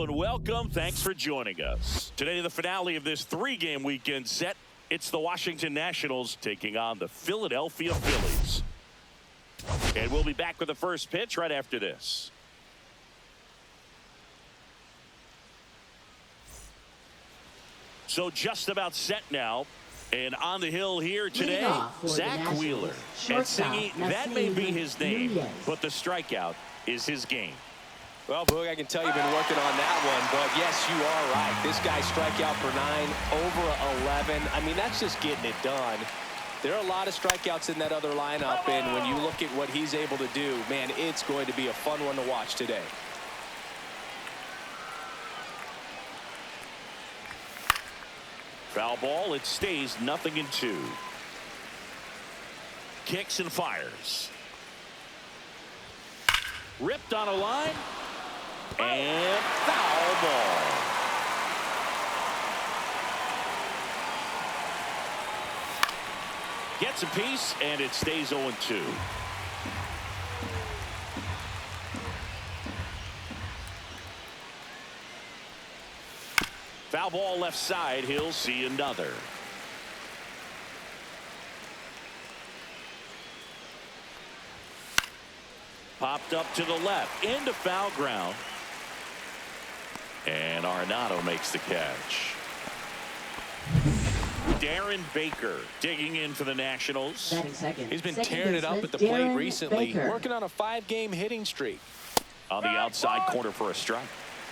Hello and welcome. Thanks for joining us. Today, the finale of this three-game weekend set. It's the Washington Nationals taking on the Philadelphia Phillies. And we'll be back with the first pitch right after this. So just about set now. And on the hill here today, Zach Wheeler. And singing, that may be his name, but the strikeout is his game. Well, Boog, I can tell you've been working on that one, but yes, you are right. This guy strikeout per 9, over 11. I mean, that's just getting it done. There are a lot of strikeouts in that other lineup, and when you look at what he's able to do, man, it's going to be a fun one to watch today. Foul ball, it stays 0-2. Kicks and fires. Ripped on a line. And foul ball. Gets a piece, and it stays 0-2. Foul ball left side. He'll see another. Popped up to the left into foul ground. And Arenado makes the catch. Darren Baker digging in for the Nationals. He's been tearing it up at the plate recently. Working on a 5-game hitting streak. On the outside corner for a strike.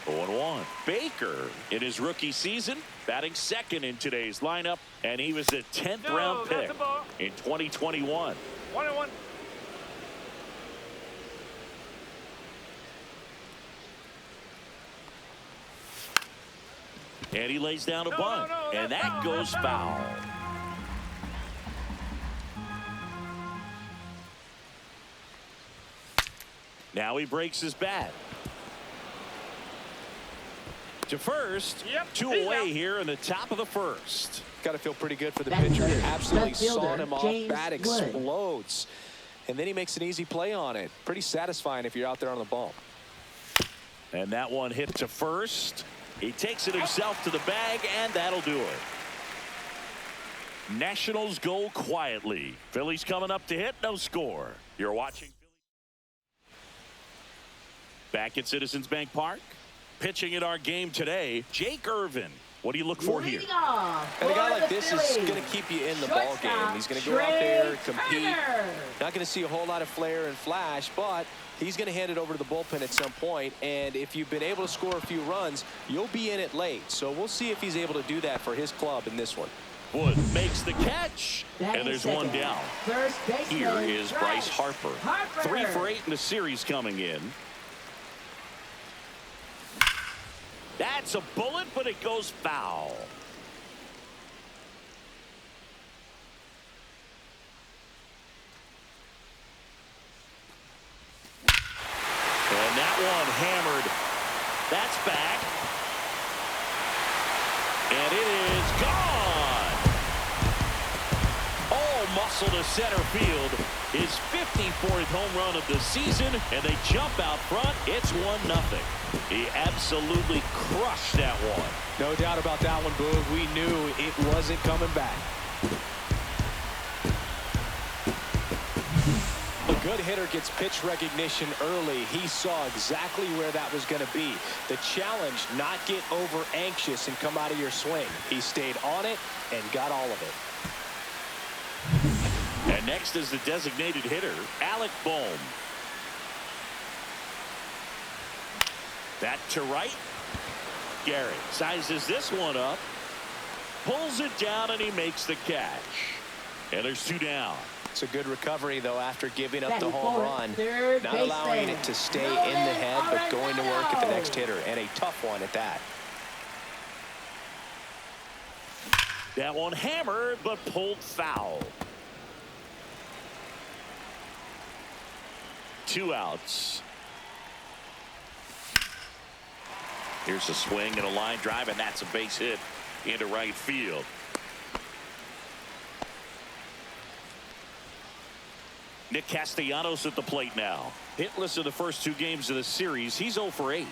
0-1. Baker in his rookie season batting second in today's lineup, and he was a 10th round pick in 2021. 1-1. And he lays down a bunt, and that goes foul. Now he breaks his bat. To first, 2 away here in the top of the first. Got to feel pretty good for the pitcher. Absolutely sawed him off. Bat explodes. And then he makes an easy play on it. Pretty satisfying if you're out there on the ball. And that one hit to first. He takes it himself to the bag, and that'll do it. Nationals go quietly. Phillies coming up to hit, no score. You're watching. Back at Citizens Bank Park. Pitching in our game today, Jake Irvin. What do you look for here? And a guy like this is going to keep you in the ball game. He's going to go out there, compete. Not going to see a whole lot of flair and flash, but he's going to hand it over to the bullpen at some point. And if you've been able to score a few runs, you'll be in it late. So we'll see if he's able to do that for his club in this one. Wood makes the catch, and there's one down. Here is Bryce Harper. 3 for 8 in the series coming in. That's a bullet, but it goes foul. And that one hammered. That's back. And it is gone. All muscle to center field. His 54th home run of the season, and they jump out front. It's 1-0. He absolutely crushed that one. No doubt about that one, Boog. We knew it wasn't coming back. A good hitter gets pitch recognition early. He saw exactly where that was going to be. The challenge, not get over anxious and come out of your swing. He stayed on it and got all of it. And next is the designated hitter, Alec Bohm. That to right. Garrett sizes this one up. Pulls it down, and he makes the catch. And there's 2 down. It's a good recovery, though, after giving up the home run. Not allowing it to stay in the head, but going to work at the next hitter. And a tough one at that. That one hammered, but pulled foul. 2 outs. Here's a swing and a line drive, and that's a base hit into right field. Nick Castellanos at the plate now. Hitless in the first 2 games of the series. He's 0 for 8.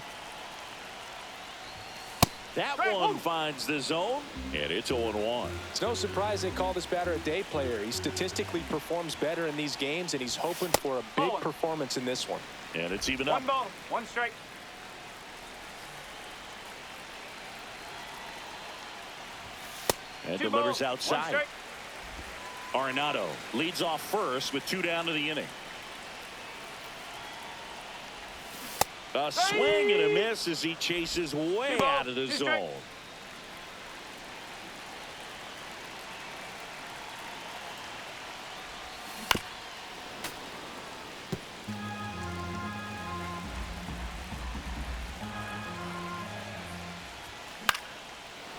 That one finds the zone, and it's 0-1. It's no surprise they call this batter a day player. He statistically performs better in these games, and he's hoping for a big performance in this one. And it's even up. 1 ball, 1 strike. And 2 delivers balls, 1 outside. strike. Arenado leads off first with 2 down to the inning. A swing and a miss as he chases way out of the zone.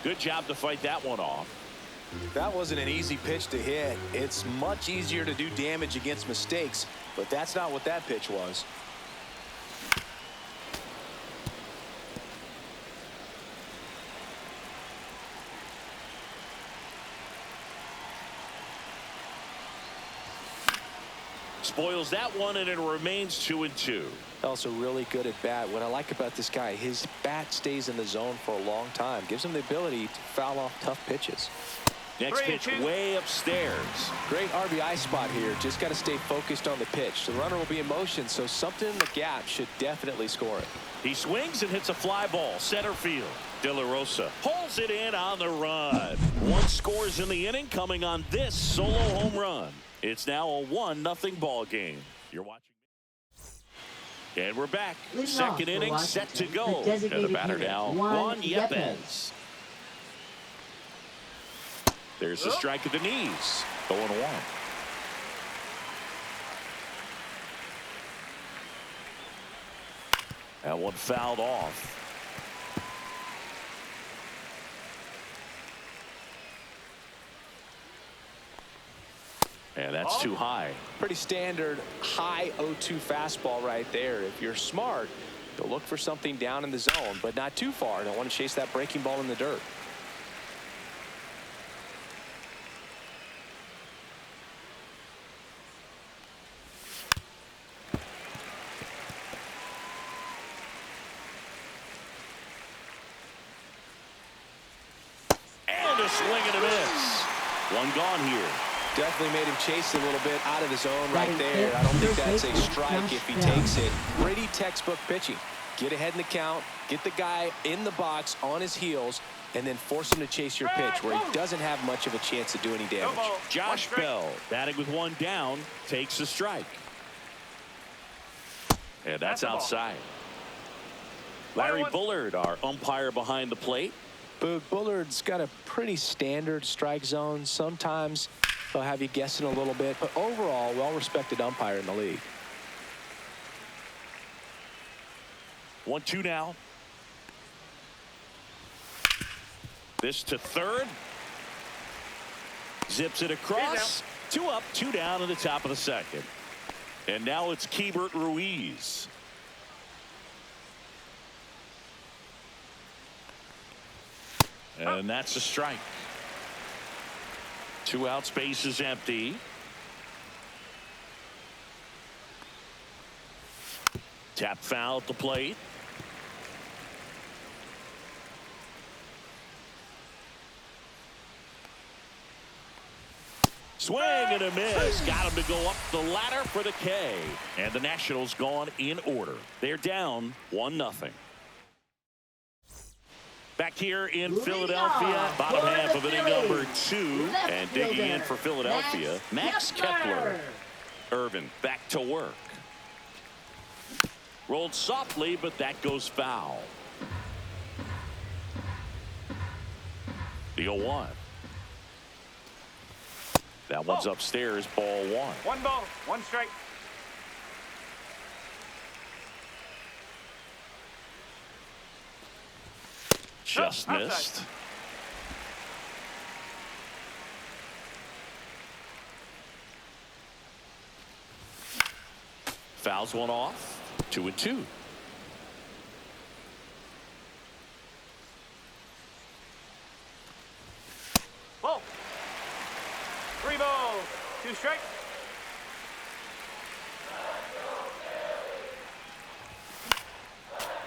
Good job to fight that one off. That wasn't an easy pitch to hit. It's much easier to do damage against mistakes, but that's not what that pitch was. Spoils that one, and it remains 2-2. Also really good at bat. What I like about this guy, his bat stays in the zone for a long time. Gives him the ability to foul off tough pitches. Next pitch way upstairs. Great RBI spot here. Just got to stay focused on the pitch. The runner will be in motion, so something in the gap should definitely score it. He swings and hits a fly ball. Center field. De La Rosa pulls it in on the run. 1 scores in the inning coming on this solo home run. It's now a 1-0 ball game. You're watching. And we're back. Second inning set to go. And the batter now, Juan Yepez. There's the strike at the knees. 0-1. That one fouled off. And that's too high. Pretty standard high 0-2 fastball right there. If you're smart, you'll look for something down in the zone, but not too far. Don't want to chase that breaking ball in the dirt. And a swing and a miss. One gone here. Definitely made him chase a little bit out of the zone right there. I don't think that's a strike if he takes it. Pretty textbook pitching. Get ahead in the count, get the guy in the box on his heels, and then force him to chase your pitch where he doesn't have much of a chance to do any damage. Josh Bell, batting with 1 down, takes a strike. And that's outside. Larry Bullard, our umpire behind the plate. Boog, Bullard's got a pretty standard strike zone. Sometimes they'll have you guessing a little bit, but overall, well-respected umpire in the league. 1-2 now. This to third. Zips it across. 2 up, 2 down in the top of the second. And now it's Keibert Ruiz. And that's a strike. 2 outs, base is empty. Tap foul at the plate. Swing and a miss. Got him to go up the ladder for the K. And the Nationals gone in order. They're down 1-0. Back here in Philadelphia, bottom half of inning number 2. And digging in for Philadelphia, Max Kepler. Irvin back to work. Rolled softly, but that goes foul. The 0-1. That one's upstairs, ball 1. 1 ball, 1 strike. Just missed. Fouls one off. 2-2. Ball. 3 balls, 2 strikes.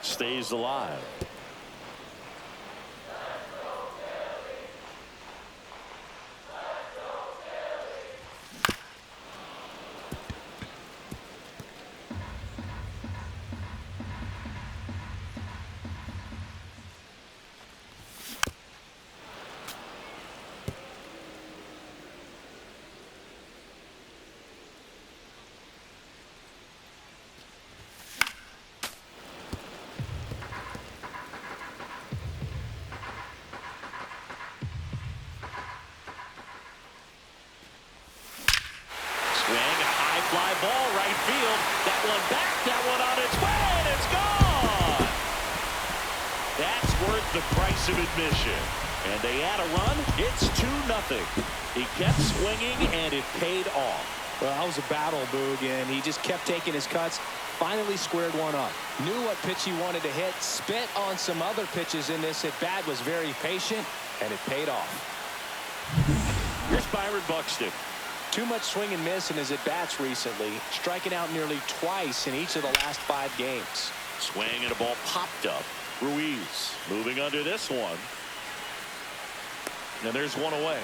Stays alive. fly ball right field. That one back, that one on its way, and it's gone. That's worth the price of admission. And they add a run. It's 2-0. He kept swinging, and it paid off. Well, that was a battle, Boog, and he just kept taking his cuts. Finally squared one up. Knew what pitch he wanted to hit. Spit on some other pitches in this at bat. Was very patient, and it paid off. Here's Byron Buxton. Too much swing and miss in his at-bats recently. Striking out nearly twice in each of the last 5 games. Swing and a ball popped up. Ruiz moving under this one. And there's one away.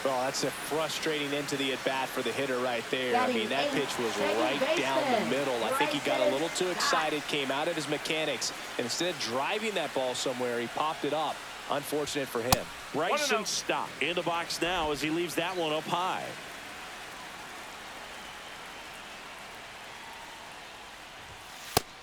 Well, that's a frustrating end to the at-bat for the hitter right there. I mean, that pitch was right down the middle. I think he got a little too excited, came out of his mechanics, and instead of driving that ball somewhere, he popped it up. Unfortunate for him. Bryson Stott in the box now as he leaves that one up high.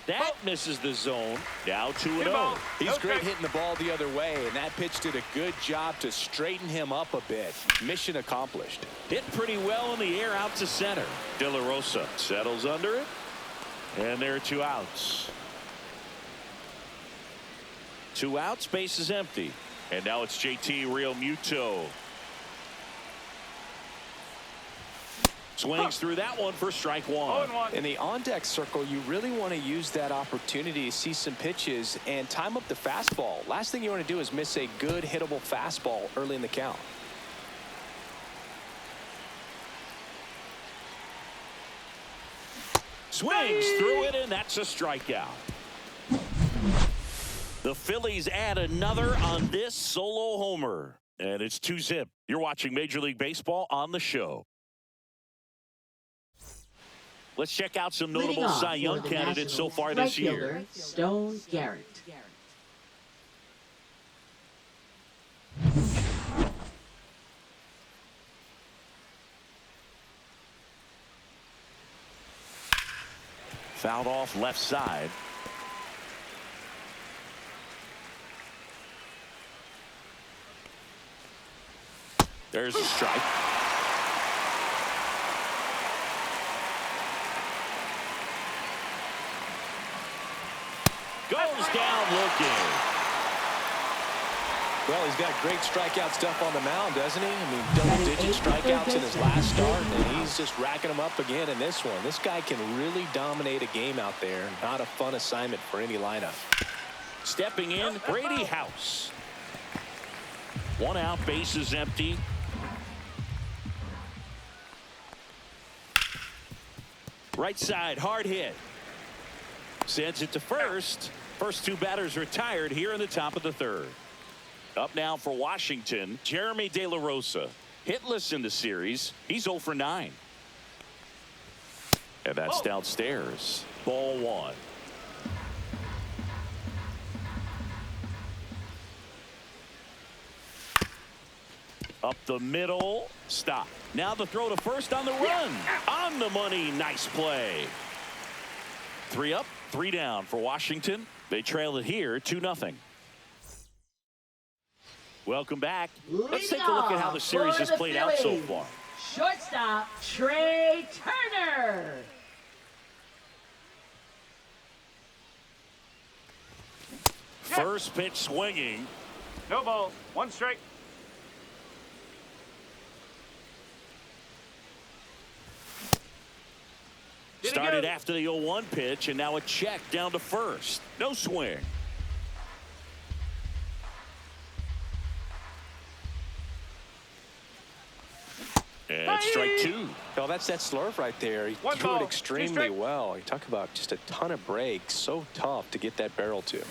That misses the zone. Now 2-0. He's great hitting the ball the other way, and that pitch did a good job to straighten him up a bit. Mission accomplished. Hit pretty well in the air out to center. De La Rosa settles under it. And there are 2 outs. 2 outs, base is empty. And now it's JT Realmuto. Swings through that one for strike 1. In the on-deck circle, you really want to use that opportunity to see some pitches and time up the fastball. Last thing you want to do is miss a good hittable fastball early in the count. Swings through it, and that's a strikeout. The Phillies add another on this solo homer. And it's 2-0. You're watching Major League Baseball on the show. Let's check out some notable Cy Young candidates so far this year. Stone Garrett. Fouled off left side. There's a strike. Goes down looking. Well, he's got great strikeout stuff on the mound, doesn't he? I mean, double-digit strikeouts in his last start, and he's just racking them up again in this one. This guy can really dominate a game out there. Not a fun assignment for any lineup. Stepping in, Brady House. 1 out, base is empty. Right side, hard hit. Sends it to first. First 2 batters retired here in the top of the 3rd. Up now for Washington, Jeremy De La Rosa. Hitless in the series. He's 0 for 9. And that's downstairs. Ball 1. Up the middle. Stop. Now the throw to first on the run. On the money. Nice play. 3 up, 3 down for Washington. They trail it here 2-0. Welcome back. Let's take a look at how the series has played out so far. Shortstop Trey Turner. First pitch swinging. No ball. 1 strike. Started after the 0-1 pitch, and now a check down to first. No swing. And strike 2. Well, that's that slurve right there. He threw it extremely well. You talk about just a ton of breaks. So tough to get that barrel to.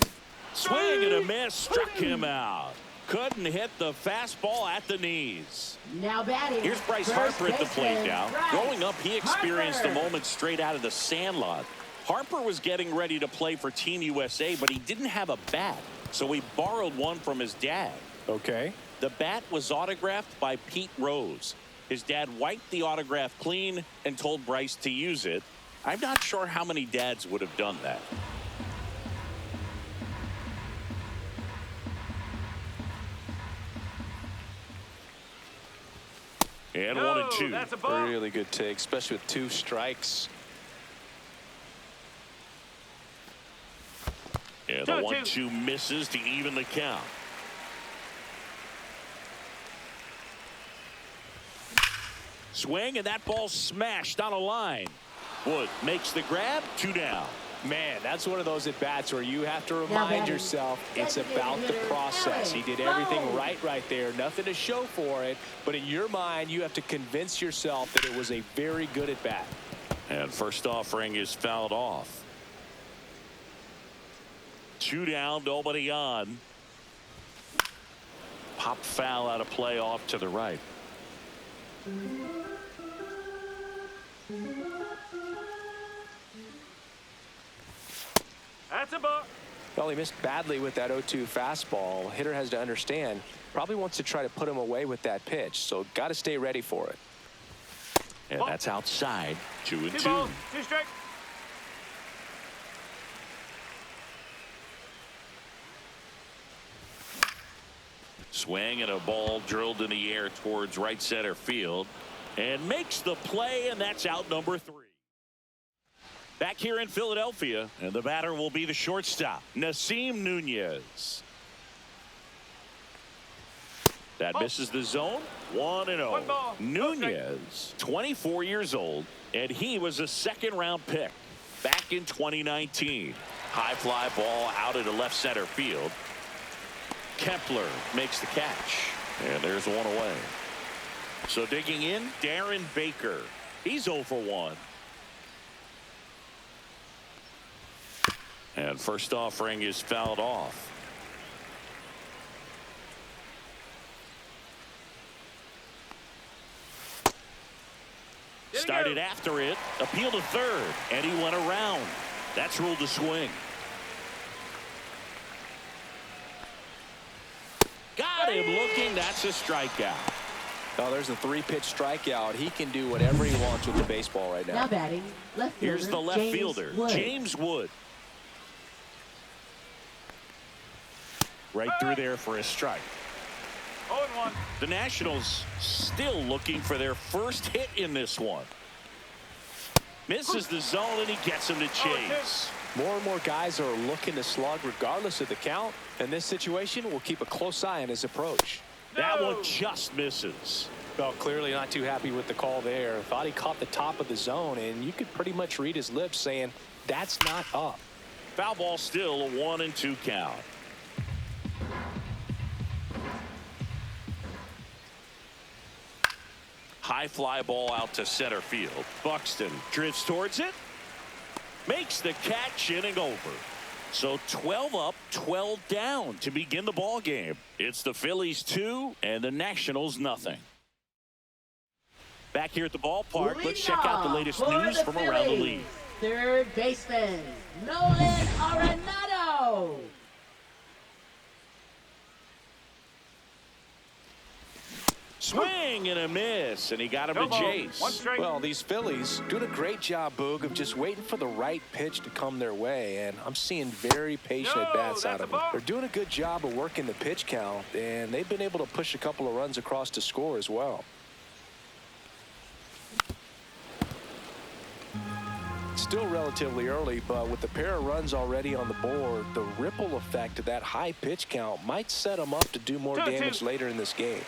Swing and a miss. Struck him out. Couldn't hit the fastball at the knees. Now batting. Here's Bryce Harper at the plate now. Going up, he experienced a moment straight out of the sandlot. Harper was getting ready to play for Team USA, but he didn't have a bat, so he borrowed one from his dad. Okay. The bat was autographed by Pete Rose. His dad wiped the autograph clean and told Bryce to use it. I'm not sure how many dads would have done that. And No, 1-2. that's a ball. Really good take, especially with 2 strikes. And the 1-2 misses to even the count. Swing, and that ball smashed on a line. Wood makes the grab, 2 down. Man, that's one of those at-bats where you have to remind yourself it's about the process. He did everything right there. Nothing to show for it. But in your mind, you have to convince yourself that it was a very good at-bat. And first offering is fouled off. 2 down, nobody on. Pop foul out of play off to the right. That's a ball. Well, he missed badly with that 0-2 fastball. Hitter has to understand, probably wants to try to put him away with that pitch, so got to stay ready for it. And that's outside. 2-2. 2 balls, 2 strikes. Swing and a ball drilled in the air towards right center field. And makes the play, and that's out number 3. Back here in Philadelphia, and the batter will be the shortstop, Nasim Nunez. That misses the zone. 1-0. 1 ball. Nunez, 24 years old, and he was a 2nd-round pick back in 2019. High fly ball out into left center field. Kepler makes the catch, and there's 1 away. So digging in, Darren Baker. He's 0 for 1. And first offering is fouled off. Started after it, appealed to third, and he went around. That's ruled a swing. Got him looking. That's a strikeout. Now there's a 3-pitch strikeout. He can do whatever he wants with the baseball right now. Now batting, left fielder. Here's the left fielder, James Wood. Right through there for a strike. 0-1. The Nationals still looking for their first hit in this one. Misses the zone, and he gets him to chase. More and more guys are looking to slug regardless of the count. In this situation, we'll keep a close eye on his approach. That one just misses. Well, clearly not too happy with the call there. Thought he caught the top of the zone, and you could pretty much read his lips saying, that's not up. Foul ball still, a 1-2 count. High fly ball out to center field. Buxton drifts towards it. Makes the catch, inning over. So 12 up, 12 down to begin the ball game. It's the Phillies 2 and the Nationals nothing. Back here at the ballpark, let's check out the latest news from around the league. Third baseman, Nolan Arenado. Swing and a miss, and he got him to chase. 1 strike. Well, these Phillies doing a great job, Boog, of just waiting for the right pitch to come their way, and I'm seeing very patient at-bats out of them. They're doing a good job of working the pitch count, and they've been able to push a couple of runs across to score as well. Still relatively early, but with the pair of runs already on the board, the ripple effect of that high pitch count might set them up to do more damage later in this game.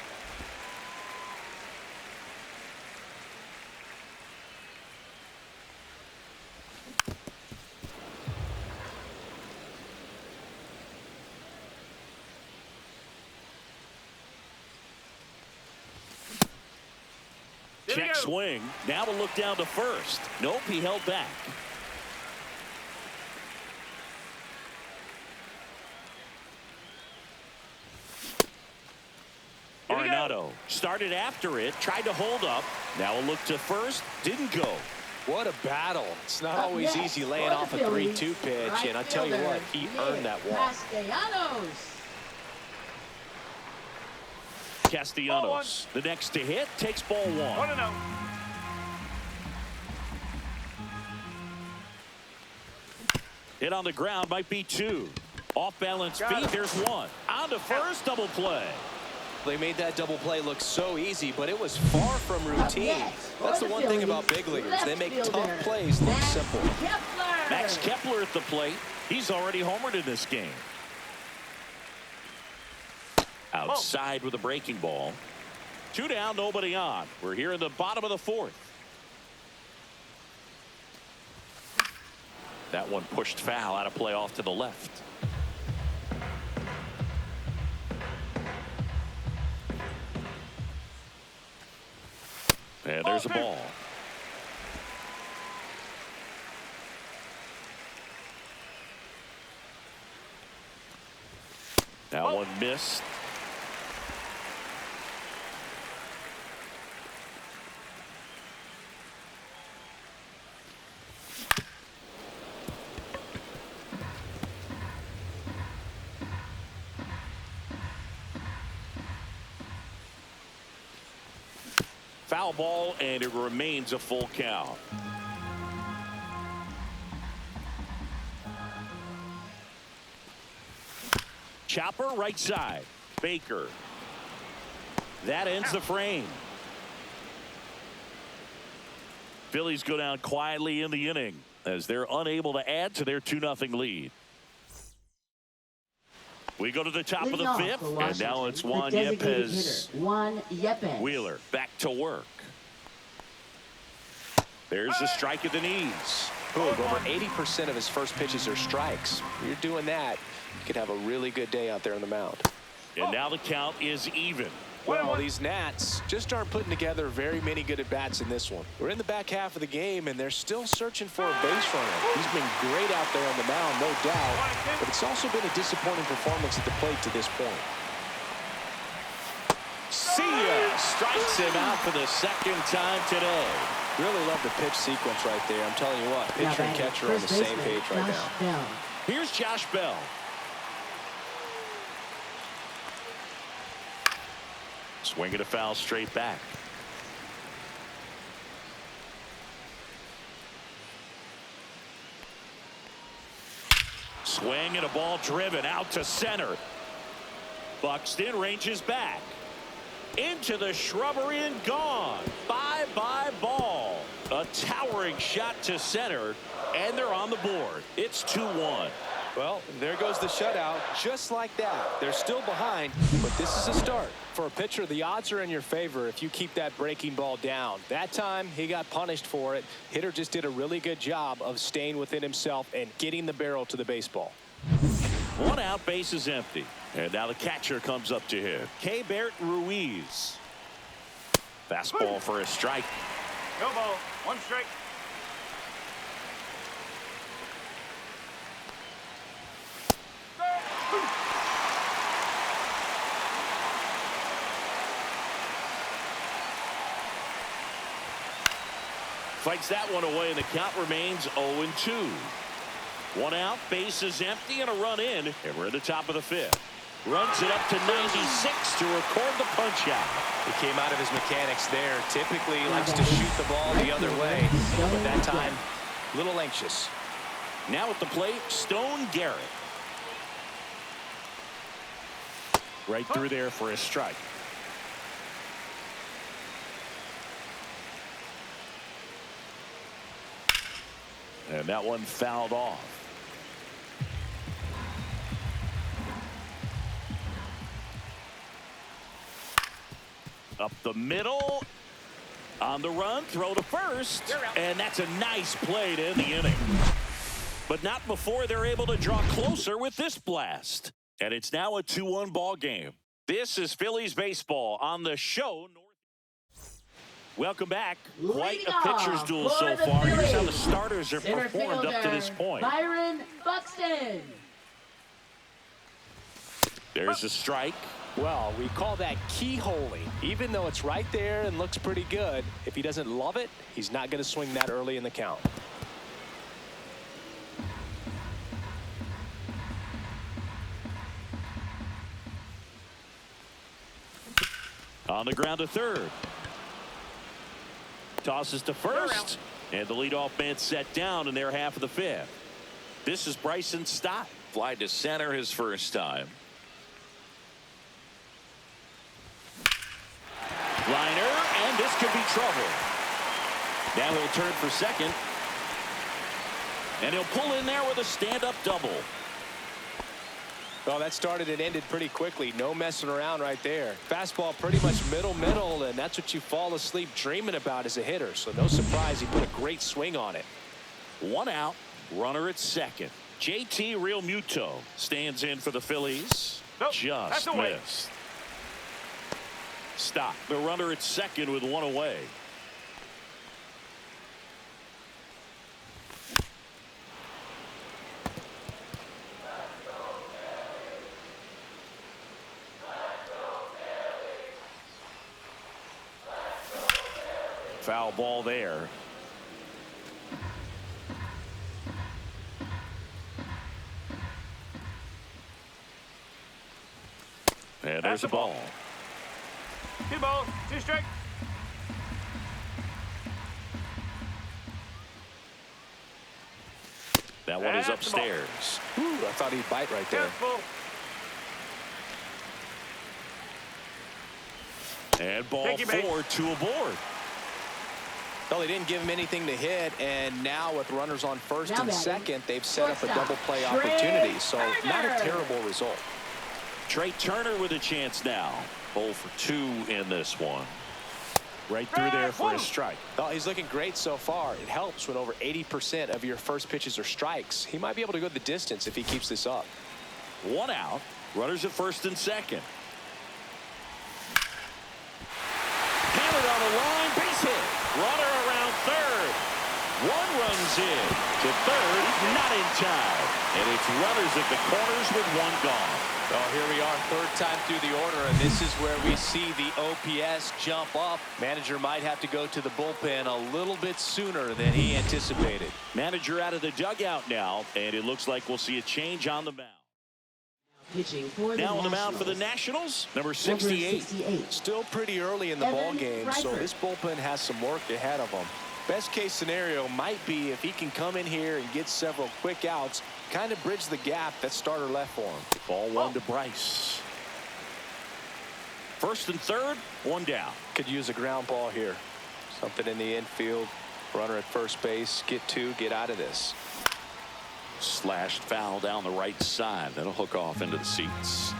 Check swing. Now a look down to first. Nope, he held back. Arenado started after it, tried to hold up. Now a look to first, didn't go. What a battle. It's not always easy laying off a 3-2 pitch, and I tell you what, he earned that walk. Castellanos, the next to hit, takes ball 1. 1-0. Hit on the ground might be 2. Off balance feet, there's 1. On to first, double play. They made that double play look so easy, but it was far from routine. That's the one thing about big leaguers. They make tough plays look simple. Max Kepler at the plate. He's already homered in this game. Outside with a breaking ball. 2 down, nobody on. We're here in the bottom of the 4th. That one pushed foul, out of play off to the left. And there's a ball. That one missed. Foul ball, and it remains a full count. Chopper right side. Baker. That ends the frame. Phillies go down quietly in the inning as they're unable to add to their 2-0 lead. We go to the top of the 5th, and now it's Juan Yepez. Wheeler back to work. There's a strike at the knees. Over 80% of his first pitches are strikes. You're doing that, you could have a really good day out there on the mound. And now the count is even. Well, these Nats just aren't putting together very many good at-bats in this one. We're in the back half of the game, and they're still searching for a base runner. He's been great out there on the mound, no doubt, but it's also been a disappointing performance at the plate to this point. See ya! Strikes him out for the 2nd time today. Really love the pitch sequence right there. I'm telling you what, pitcher and catcher are on the same page right now. Here's Josh Bell. Swinging a foul straight back. Swing and a ball driven out to center. Buxton ranges back. Into the shrubbery and gone. Bye-bye ball. A towering shot to center, and they're on the board. It's 2-1. Well, there goes the shutout, just like that. They're still behind, but this is a start. For a pitcher, the odds are in your favor if you keep that breaking ball down. That time, he got punished for it. Hitter just did a really good job of staying within himself and getting the barrel to the baseball. 1 out, base is empty. And now the catcher comes up to him. Keibert Ruiz. Fastball for a strike. No ball. 1 strike. Fights that one away, and the count remains 0-2. 1 out, base is empty, and a run in, and we're at the top of the 5th. Runs it up to 96 to record the punch out. It came out of his mechanics there. Typically he likes to shoot the ball the other way, but that time a little anxious. Now at the plate, Stone Garrett. Right through there for a strike. And that one fouled off. Up the middle. On the run, throw to first. And that's a nice play to end the inning. But not before they're able to draw closer with this blast. And it's now a 2-1 ball game. This is Phillies baseball on the show. Welcome back. Quite a pitcher's duel so far. Here's how the starters are performed up to this point. Byron Buxton. There's a strike. Well, we call that keyholing. Even though it's right there and looks pretty good, if he doesn't love it, he's not going to swing that early in the count. On the ground to third. Tosses to first. And the leadoff man set down in their half of the 5th. This is Bryson Stott. Fly to center his first time. Liner, and this could be trouble. Now he'll turn for second. And he'll pull in there with a stand-up double. Well, that started and ended pretty quickly. No messing around right there. Fastball pretty much middle, and that's what you fall asleep dreaming about as a hitter. So no surprise, he put a great swing on it. 1 out, runner at second. JT Realmuto stands in for the Phillies. Nope, Just that's away. missed. Stop. The runner at second with 1 away. Foul ball there. And there's the ball. 2 balls, 2 strikes. That one is That's the ball. upstairs. Ooh, I thought he'd bite right there. Careful. And ball Take your bait. 4, 2 aboard. Well, they didn't give him anything to hit, and now with runners on first Now and batting, second, they've set up a shortstop, double play Trey opportunity. So not a Turner. terrible result. Trey Turner with a chance now. 0 for 2 in this one. Right through there for a strike. Well, he's looking great so far. It helps when over 80% of your first pitches are strikes. He might be able to go the distance if he keeps this up. 1 out. Runners at first and second. Hammered on the line. Base hit. Runner around third. 1 runs in to third. Not in time. And it's runners at the corners with 1 gone. Well, here we are, 3rd time through the order, and this is where we see the OPS jump up. Manager might have to go to the bullpen a little bit sooner than he anticipated. Manager out of the dugout now, and it looks like we'll see a change on the mound. Pitching for the Now on the mound for the Nationals. Nationals, number Number 68. 68. Still pretty early in the ball Evan game, so Reichert. this bullpen has some work ahead of him. Best case scenario might be if he can come in here and get several quick outs, kind of bridge the gap that starter left for him. Ball 1 to Bryce. First and third, 1 down. Could use a ground ball here. Something in the infield. Runner at first base. Get 2, get out of this. Slashed foul down the right side. That'll hook off into the seats.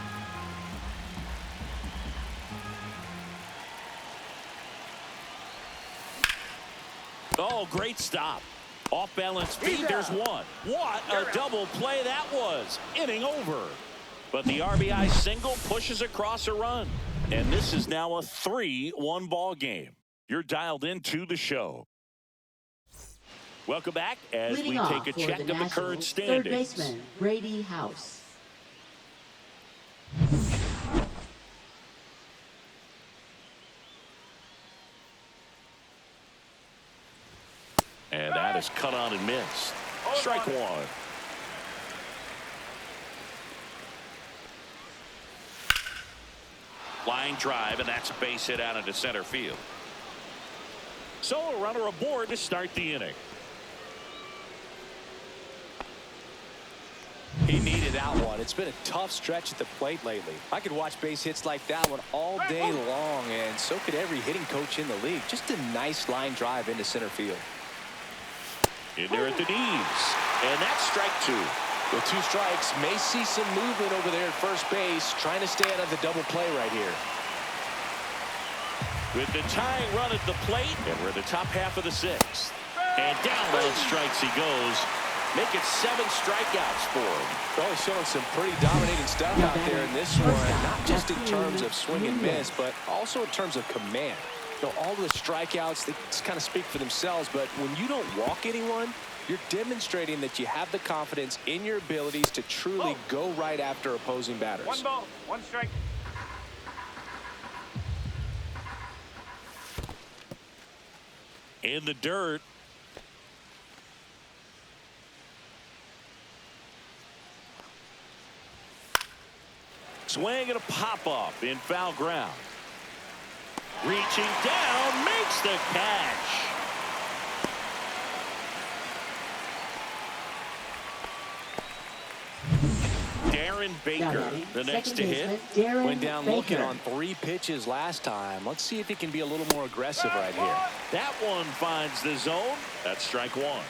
Oh, great stop. Off balance speed. There's 1. What a double play that was. Inning over. But the RBI single pushes across a run. And this is now a 3-1 ball game. You're dialed into the show. Welcome back as Leading we off take a for check the of the current Nationals, standings. Third baseman Brady House. And that is cut on and missed. Strike 1. Line drive, and that's a base hit out into center field. So a runner aboard to start the inning. He needed that one. It's been a tough stretch at the plate lately. I could watch base hits like that one all day long, and so could every hitting coach in the league. Just a nice line drive into center field. In there at the knees. And that's strike 2. With 2 strikes, may see some movement over there at first base, trying to stay out of the double play right here. With the tying run at the plate, and we're in the top half of the 6th. And down on strikes he goes. Make it 7 strikeouts for him. Well, he's showing some pretty dominating stuff out there in this one, not just in terms of swing and miss, but also in terms of command. You know, all the strikeouts, they just kind of speak for themselves, but when you don't walk anyone, you're demonstrating that you have the confidence in your abilities to truly go right after opposing batters. 1 ball, 1 strike. In the dirt. Swing and a pop-up in foul ground. Reaching down, makes the catch. Darren Baker, the next to hit. Went down looking on 3 pitches last time. Let's see if he can be a little more aggressive right here. That one finds the zone. That's strike one.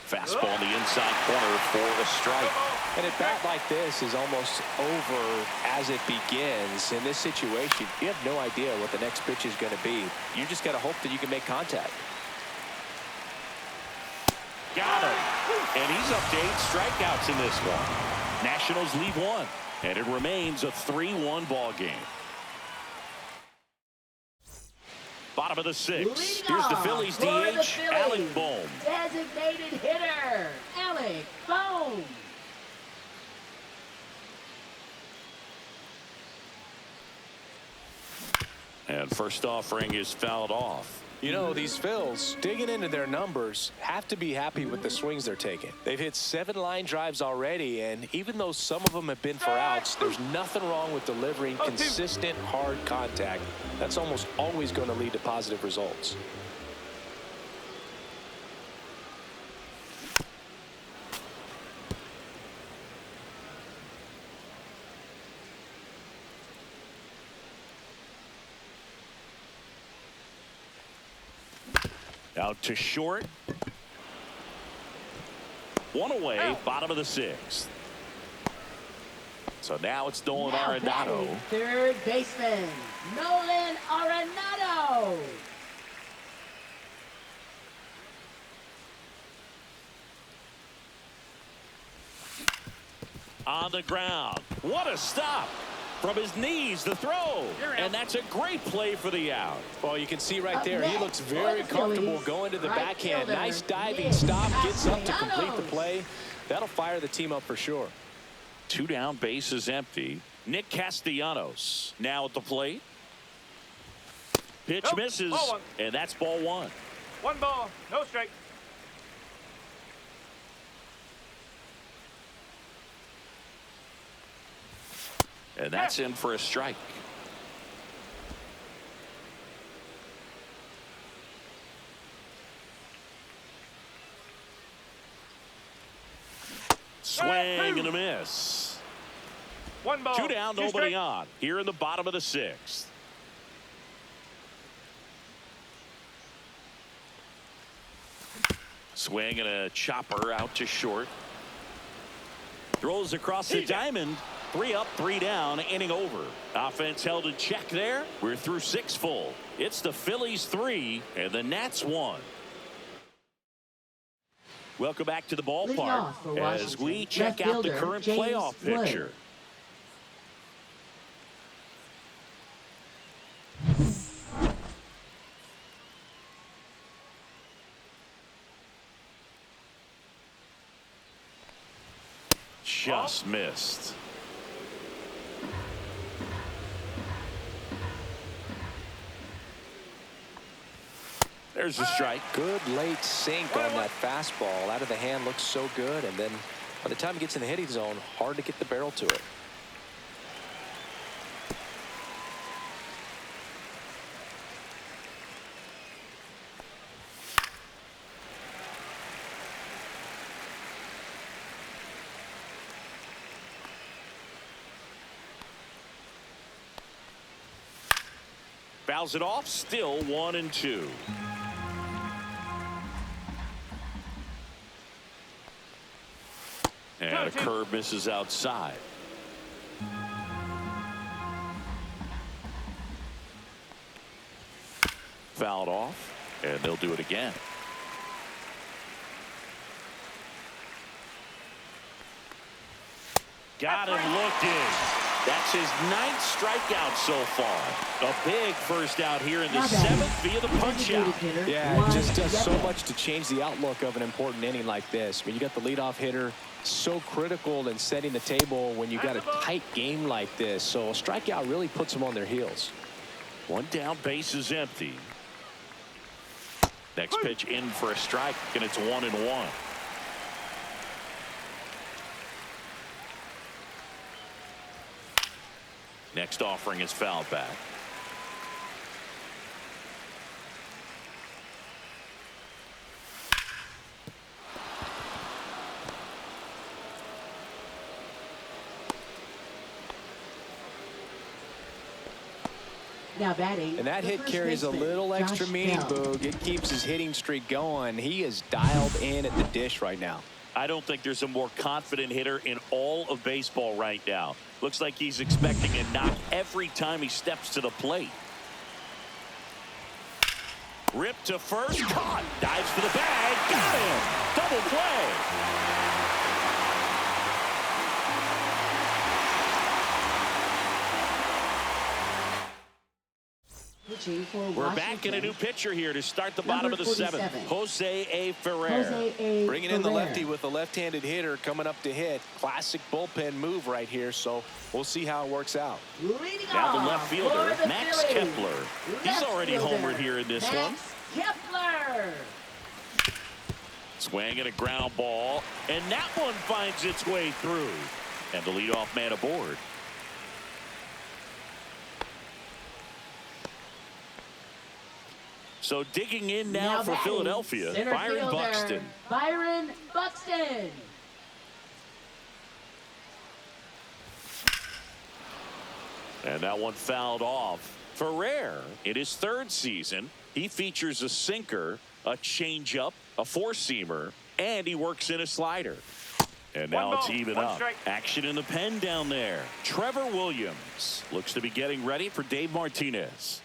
Fastball in the inside corner for a strike. And a bat like this is almost over as it begins. In this situation, you have no idea what the next pitch is going to be. You just got to hope that you can make contact. Got him. And he's up to 8 strikeouts in this one. Nationals lead 1. And it remains a 3-1 ball game. Bottom of the 6th. Here's the Phillies DH, Alec Bohm. Designated hitter, Alec Bohm. And first offering is fouled off. You know, these Phils, digging into their numbers, have to be happy with the swings they're taking. They've hit 7 line drives already, and even though some of them have been for outs, there's nothing wrong with delivering consistent, hard contact. That's almost always going to lead to positive results. Out to short. 1 away, bottom of the 6th. So now it's Nolan Arenado. Third baseman, Nolan Arenado. On the ground. What a stop. From his knees, the throw. And that's a great play for the out. Well, you can see right there, he looks very comfortable going to the backhand. Nice diving stop, gets up to complete the play. That'll fire the team up for sure. 2 down, base is empty. Nick Castellanos now at the plate. Pitch misses, and that's ball 1. 1 ball, no strike. And that's in for a strike. Swing and a miss. 1 ball. 2 down, 2 nobody strike. on. Here in the bottom of the 6th. Swing and a chopper out to short. Throws across the diamond. 3 up, 3 down, inning over. Offense held in check there. We're through 6 full. It's the Phillies 3 and the Nats 1. Welcome back to the ballpark as we check out the current playoff picture. Just missed. There's a strike. Good late sink on that fastball. Out of the hand, looks so good. And then by the time it gets in the hitting zone, hard to get the barrel to it. Fouls it off, still 1-2. And a curve misses outside. Fouled off, and they'll do it again. Got him looking. That's his 9th strikeout so far. A big first out here in the 7th via the punch out. Yeah, it just does so much to change the outlook of an important inning like this. I mean, you got the leadoff hitter, so critical in setting the table when you got a tight game like this. So a strikeout really puts them on their heels. 1 down, base is empty. Next pitch in for a strike, and it's 1-1. Next offering is fouled back. Now batting. And that the hit first carries a baseman, little extra Josh meaning, Bell. Boog. It keeps his hitting streak going. He is dialed in at the dish right now. I don't think there's a more confident hitter in all of baseball right now. Looks like he's expecting a knock every time he steps to the plate. Ripped to first, caught, dives for the bag, got him, double play. We're back in a new pitcher here to start the bottom of the seventh. Jose A. Ferrer. Bringing in the lefty with a left-handed hitter coming up to hit. Classic bullpen move right here, so we'll see how it works out. Now the left fielder, Max Kepler. He's already homered here in this one. Kepler. Swing and a ground ball, and that one finds its way through. And the leadoff man aboard. So digging in now for Philadelphia, Byron Buxton. Byron Buxton. And that one fouled off. Ferrer, in his third season, he features a sinker, a changeup, a four-seamer, and he works in a slider. And now it's even up. Action in the pen down there. Trevor Williams looks to be getting ready for Dave Martinez.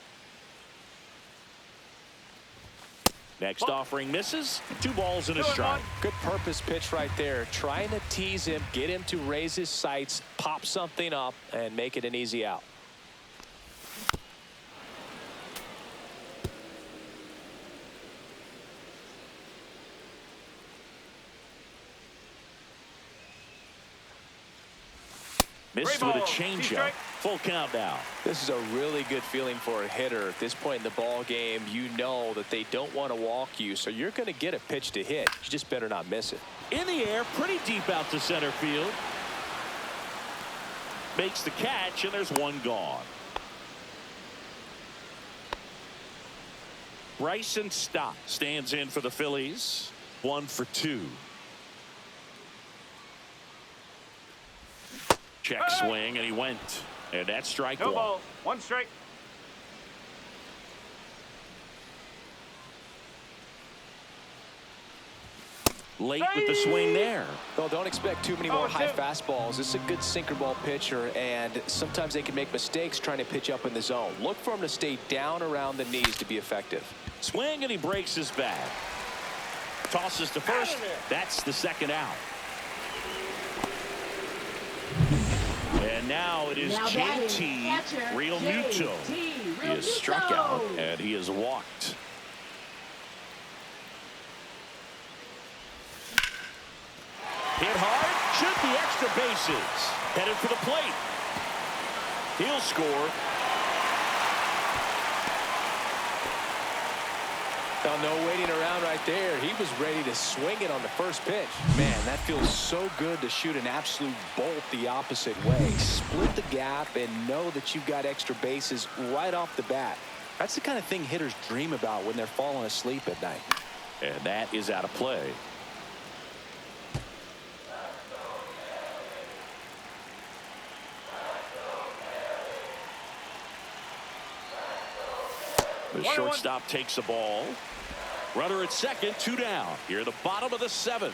Next offering misses. 2 balls and a strike. Good purpose pitch right there. Trying to tease him, get him to raise his sights, pop something up, and make it an easy out. Missed with a changeup. Full count now. This is a really good feeling for a hitter. At this point in the ball game, you know that they don't want to walk you, so you're going to get a pitch to hit. You just better not miss it. In the air, pretty deep out to center field. Makes the catch, and there's one gone. Bryson Stott stands in for the Phillies. 1 for 2. Check swing, and he went. And that's strike one. No ball. 1 strike. Late with the swing there. Well, don't expect too many more high fastballs. This is a good sinker ball pitcher, and sometimes they can make mistakes trying to pitch up in the zone. Look for him to stay down around the knees to be effective. Swing, and he breaks his bat. Tosses to first. That's the second out. And now it is JT Real Muto. He is struck out, and he is walked. Hit hard, should be extra bases. Headed for the plate. He'll score. Well, no waiting around right there. He was ready to swing it on the first pitch. Man, that feels so good to shoot an absolute bolt the opposite way. Split the gap and know that you've got extra bases right off the bat. That's the kind of thing hitters dream about when they're falling asleep at night. And that is out of play. The shortstop takes the ball. Runner at second, 2 down. Here at the bottom of the 7th.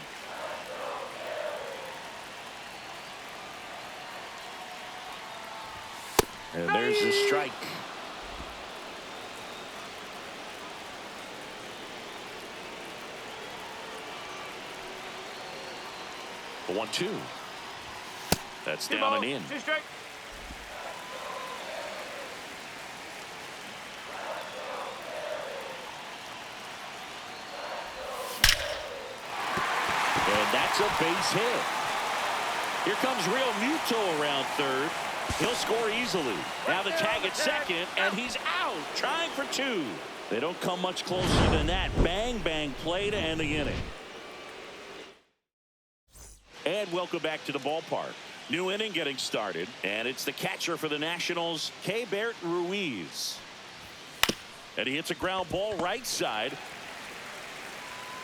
And there's the strike. The 1-2. That's down and in. 2 strike. And that's a base hit. Here comes Real Muto around third. He'll score easily. Now the tag at second, and he's out, trying for 2. They don't come much closer than that. Bang, bang play to end the inning. And welcome back to the ballpark. New inning getting started, and it's the catcher for the Nationals, Keibert Ruiz. And he hits a ground ball right side.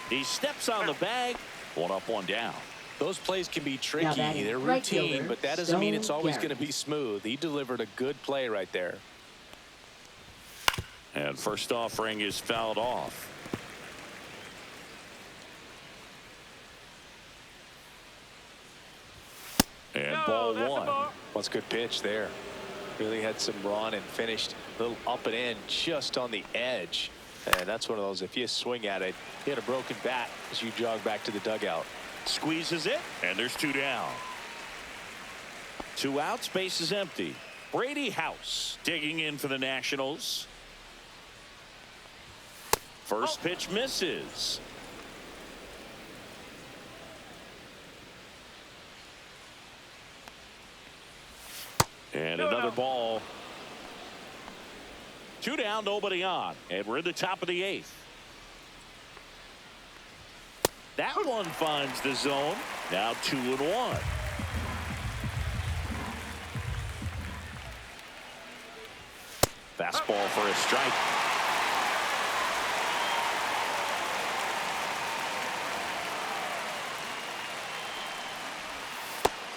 He steps on the bag. 1 up, 1 down. Those plays can be tricky. They're routine, but that doesn't mean it's always going to be smooth. He delivered a good play right there. And first offering is fouled off. And ball that's a one. ball. What's a good pitch there. Really had some run and finished a little up and in just on the edge. And that's one of those, if you swing at it, you hit a broken bat as you jog back to the dugout. Squeezes it, and there's two down. 2 outs, base is empty. Brady House digging in for the Nationals. First pitch misses. And another ball. 2 down, nobody on. And we're in the top of the 8th. That one finds the zone. Now 2-1. Fastball for a strike.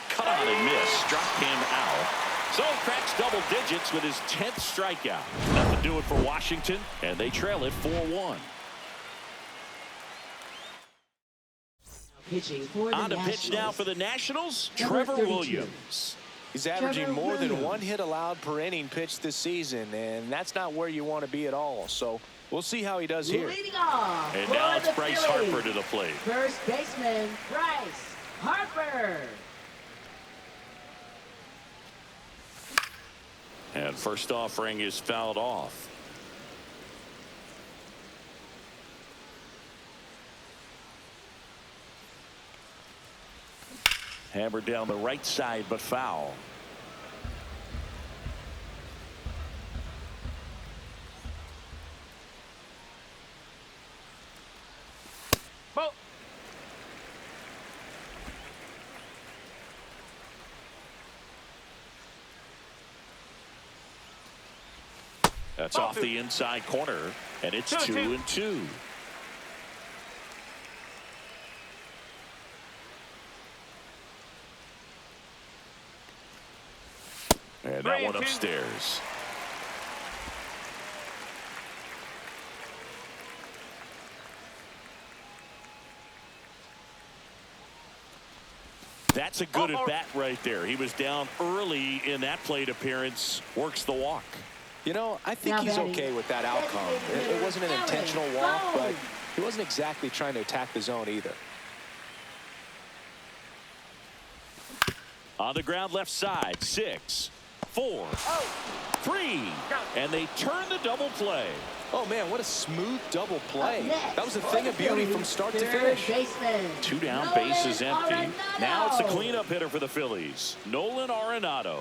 Caught and missed. Struck him out. So cracks double digits with his 10th strikeout. That'll do it for Washington, and they trail it 4-1. Pitching for the On to Nationals. pitch now for the Nationals, Number Trevor 32. Williams. He's averaging Trevor more than Williams. 1 hit allowed per inning pitched this season, and that's not where you want to be at all. So we'll see how he does here. Leading off And for now it's the Bryce Phillies. Harper to the plate. First baseman, Bryce Harper. And first offering is fouled off. Hammered down the right side, but foul. Ball. That's Ball off two. the inside corner, and it's 2-2. 2-2. And that one 3-2. upstairs. That's a good at bat right there. He was down early in that plate appearance. Works the walk. You know, I think Now he's batting. okay with that outcome. It wasn't an intentional walk, but he wasn't exactly trying to attack the zone either. On the ground left side, 6, 4, 3, and they turn the double play. Oh, man, what a smooth double play. Up next That was a for thing the of beauty Phillies, from start to third finish. baseman, 2 down, Nolan base is empty. Arenado. Now it's the cleanup hitter for the Phillies, Nolan Arenado.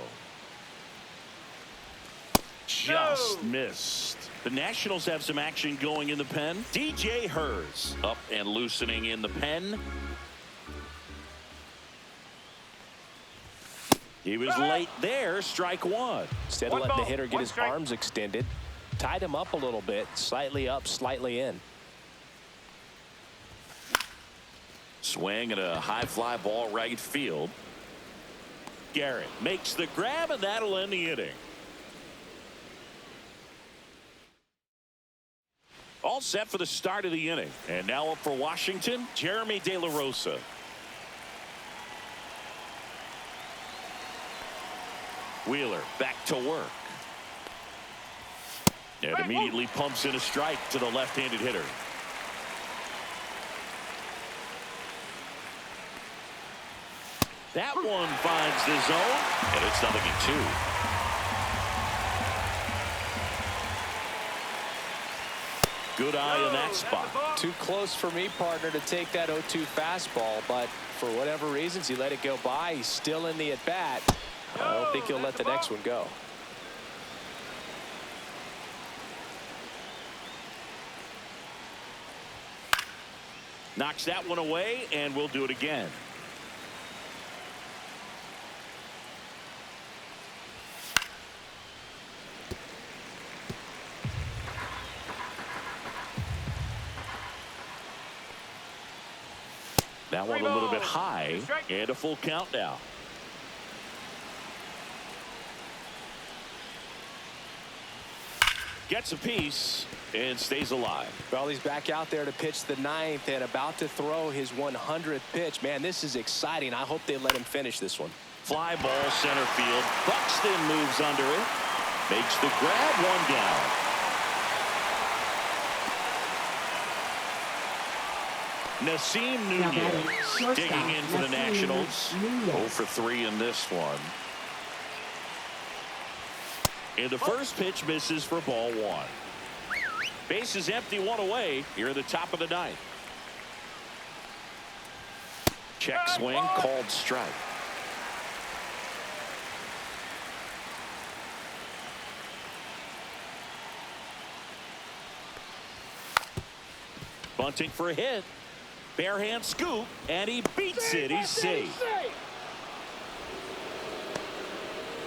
Just missed. The Nationals have some action going in the pen. DJ Hers up and loosening in the pen. He was late there, strike one. Instead of One letting the ball, hitter get one his strike. arms extended, tied him up a little bit, slightly up, slightly in. Swing and a high fly ball right field. Garrett makes the grab, and that'll end the inning. All set for the start of the inning. And now up for Washington, Jeremy De La Rosa. Wheeler back to work. And immediately pumps in a strike to the left-handed hitter. That one finds the zone, and it's 0-2. Good eye in that spot. Too close for me, partner, to take that 0-2 fastball, but for whatever reasons, he let it go by. He's still in the at-bat. I don't think he'll let the next one go. Knocks that one away, and we'll do it again. That one a little bit high, and a full count now. Gets a piece and stays alive. Well, he's back out there to pitch the 9th and about to throw his 100th pitch. Man, this is exciting. I hope they let him finish this one. Fly ball center field. Buxton moves under it. Makes the grab, one down. Nasim Nunez digging in for the Nationals. 0 for 3 in this one. And the first pitch misses for ball 1. Base is empty, 1 away here at the top of the 9th. Check swing, called strike. Bunting for a hit. Bare hand scoop, and he beats it. He's safe.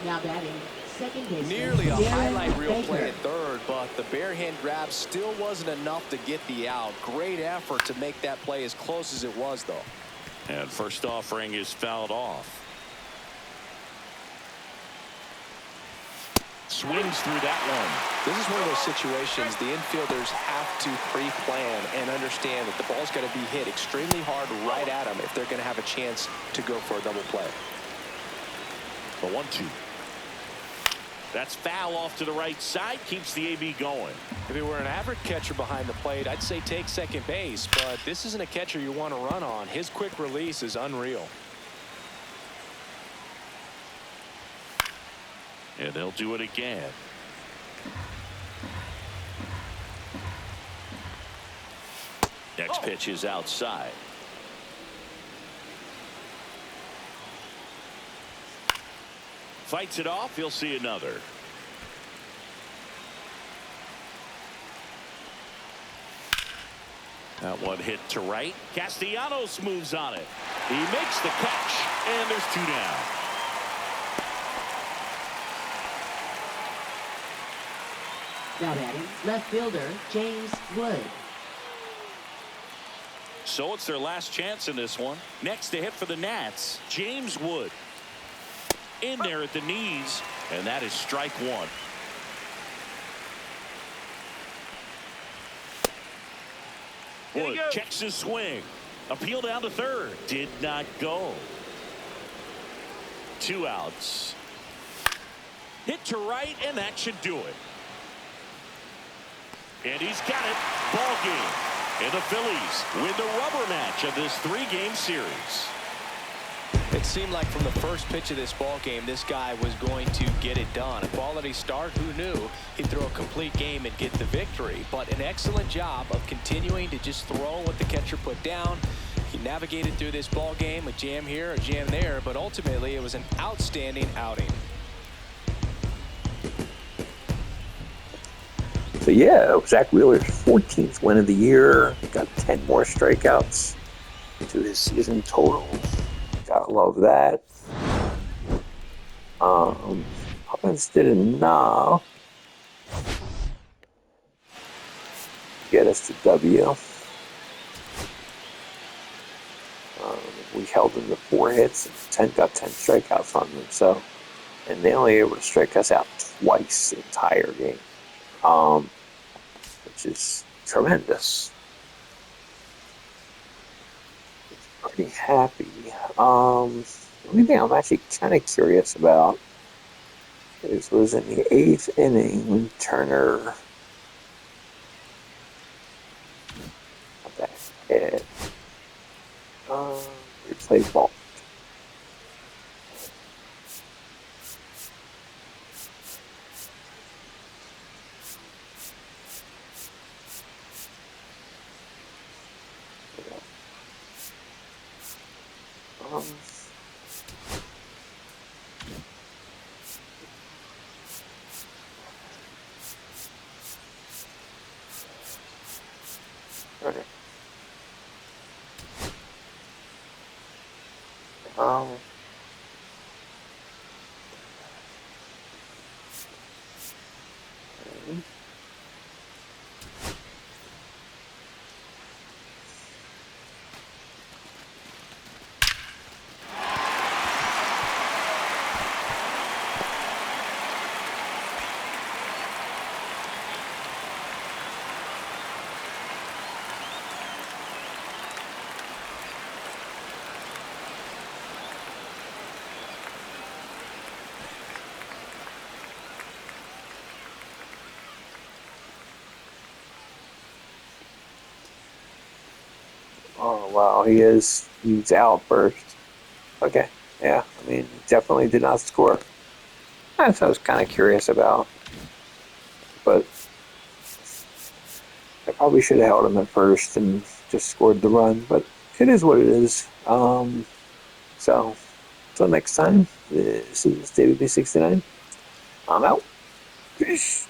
Now batting, second baseman. Nearly a Darren highlight reel Baker. play at third, but the bare hand grab still wasn't enough to get the out. Great effort to make that play as close as it was, though. And first offering is fouled off. Swings through that one. This is one of those situations the infielders have to pre-plan and understand that the ball's got to be hit extremely hard right at them if they're going to have a chance to go for a double play. The 1-2. That's foul off to the right side. Keeps the AB going. If he were an average catcher behind the plate, I'd say take second base, but this isn't a catcher you want to run on. His quick release is unreal. And they'll do it again. Next pitch is outside. Fights it off. He'll see another. That one hit to right. Castellanos moves on it. He makes the catch, and there's 2 down. Now batting, left fielder James Wood. So it's their last chance in this one. Next to hit for the Nats, James Wood. In there at the knees, and that is strike 1. Wood checks his swing. Appeal down to third. Did not go. 2 outs. Hit to right, and that should do it. And he's got it. Ball game. And the Phillies win the rubber match of this 3-game series. It seemed like from the first pitch of this ball game, this guy was going to get it done. A quality start, who knew he'd throw a complete game and get the victory. But an excellent job of continuing to just throw what the catcher put down. He navigated through this ball game, a jam here, a jam there, but ultimately it was an outstanding outing. So yeah, Zach Wheeler's 14th win of the year. Got 10 more strikeouts to his season total. Gotta love that. Offense did enough to get us to W. We held them to 4 hits and got 10 strikeouts on them. So, and they only able to strike us out twice the entire game. Which is tremendous. Pretty happy. The only thing I'm actually kind of curious about was in the 8th inning when Turner got that hit. Replay ball. Okay. Oh, wow, he's out first. Okay, yeah, I mean, definitely did not score. That's what I was kind of curious about. But I probably should have held him at first and just scored the run. But it is what it is. So, until next time, this is David B69. I'm out. Peace.